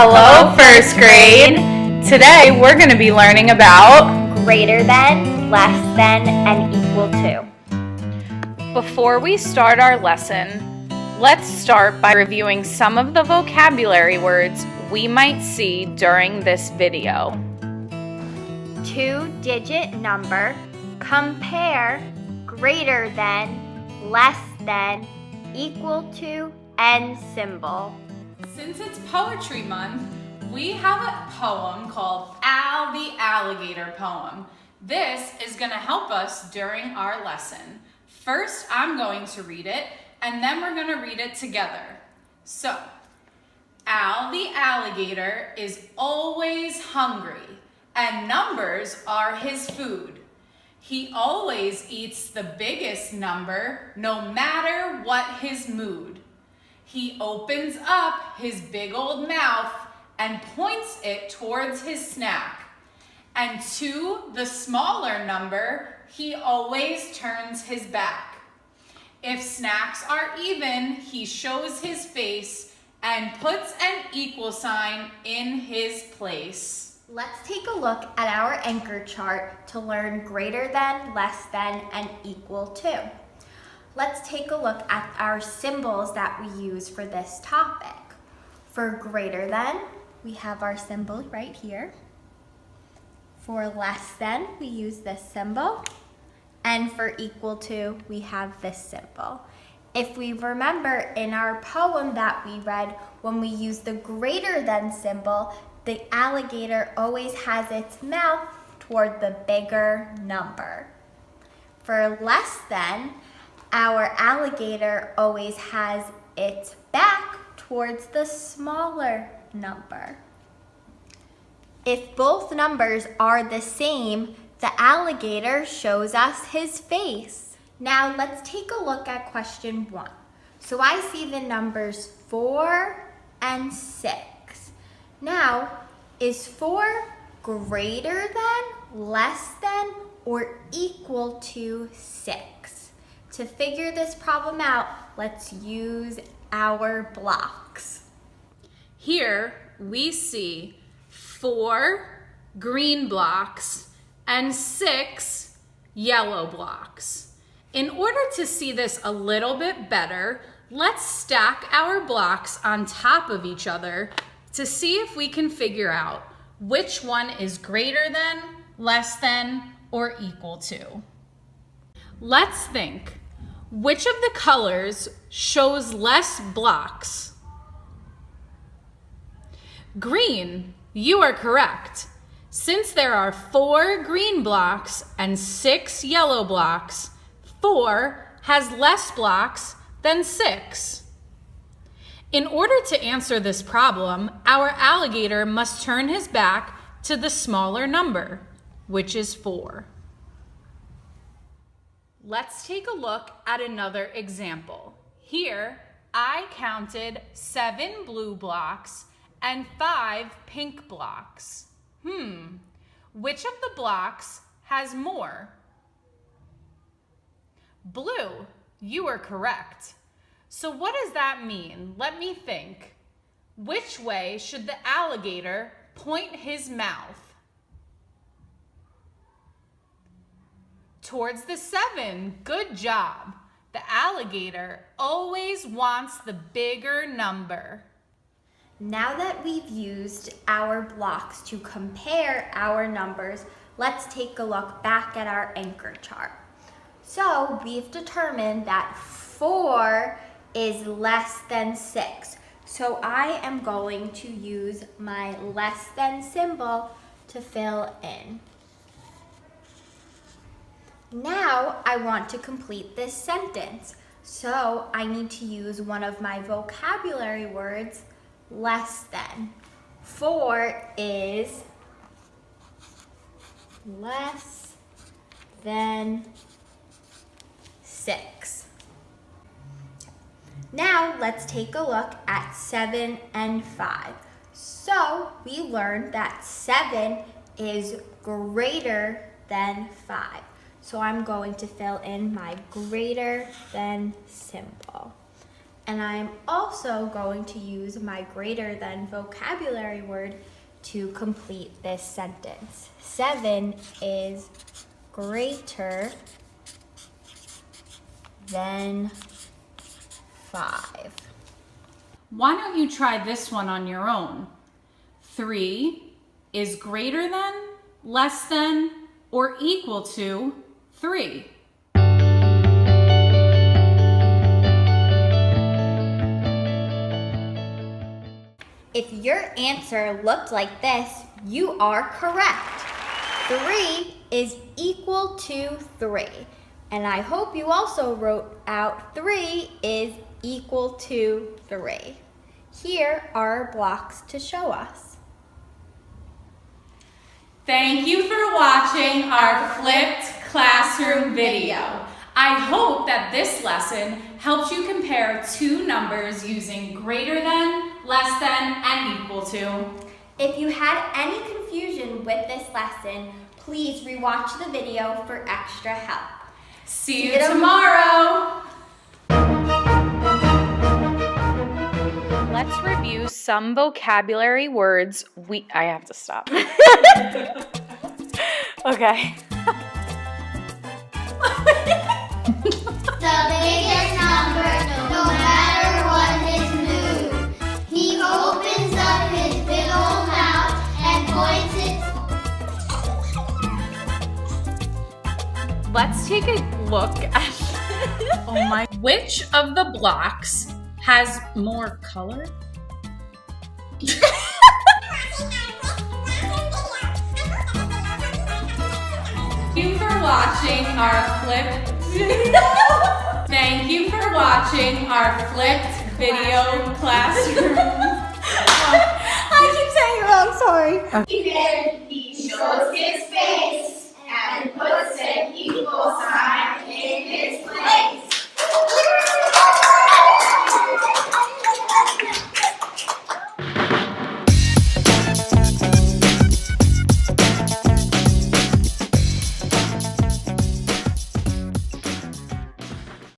Hello, first grade. Today we're going to be learning about greater than, less than, and equal to. Before we start our lesson, let's start by reviewing some of the vocabulary words we might see during this video. Two-digit number, compare, greater than, less than, equal to, and symbol. Since it's Poetry Month, we have a poem called Al the Alligator Poem. This is going to help us during our lesson. First, I'm going to read it, and then we're going to read it together. So, Al the alligator is always hungry, and numbers are his food. He always eats the biggest number, no matter what his mood. He opens up his big old mouth and points it towards his snack. And to the smaller number, he always turns his back. If snacks are even, he shows his face and puts an equal sign in his place. Let's take a look at our anchor chart to learn greater than, less than, and equal to. Let's take a look at our symbols that we use for this topic. For greater than, we have our symbol right here. For less than, we use this symbol. And for equal to, we have this symbol. If we remember in our poem that we read, when we use the greater than symbol, the alligator always has its mouth toward the bigger number. For less than, our alligator always has its back towards the smaller number. If both numbers are the same, the alligator shows us his face. Now let's take a look at question 1. So I see the numbers 4 and 6. Now, is 4 greater than, less than, or equal to 6? To figure this problem out, let's use our blocks. Here we see 4 green blocks and 6 yellow blocks. In order to see this a little bit better, let's stack our blocks on top of each other to see if we can figure out which one is greater than, less than, or equal to. Let's think. Which of the colors shows less blocks? Green, you are correct. Since there are 4 green blocks and 6 yellow blocks, 4 has less blocks than 6. In order to answer this problem, our alligator must turn his back to the smaller number, which is 4. Let's take a look at another example. Here, I counted 7 blue blocks and 5 pink blocks. Which of the blocks has more? Blue, you are correct. So what does that mean? Let me think. Which way should the alligator point his mouth? Towards the 7. Good job. The alligator always wants the bigger number. Now that we've used our blocks to compare our numbers, let's take a look back at our anchor chart. So we've determined that 4 is less than 6. So I am going to use my less than symbol to fill in. Now I want to complete this sentence. So I need to use one of my vocabulary words, less than. 4 is less than 6. Now let's take a look at 7 and 5. So we learned that 7 is greater than 5. So I'm going to fill in my greater than symbol. And I'm also going to use my greater than vocabulary word to complete this sentence. 7 is greater than 5. Why don't you try this one on your own? 3 is greater than, less than, or equal to 3. If your answer looked like this, you are correct. 3 is equal to 3. And I hope you also wrote out 3 is equal to 3. Here are our blocks to show us. Thank you for watching our flipped classroom video. I hope that this lesson helps you compare two numbers using greater than, less than, and equal to. If you had any confusion with this lesson, please rewatch the video for extra help. See you tomorrow. Let's review some vocabulary words I have to stop. Okay. The biggest number, no matter what his mood. He opens up his big old mouth and points it. Let's take a look at Which of the blocks has more color? Thank you for watching our flipped Thank you for watching our flipped video classroom. I keep saying it wrong, sorry. He shows his face and puts an equal sign in his place.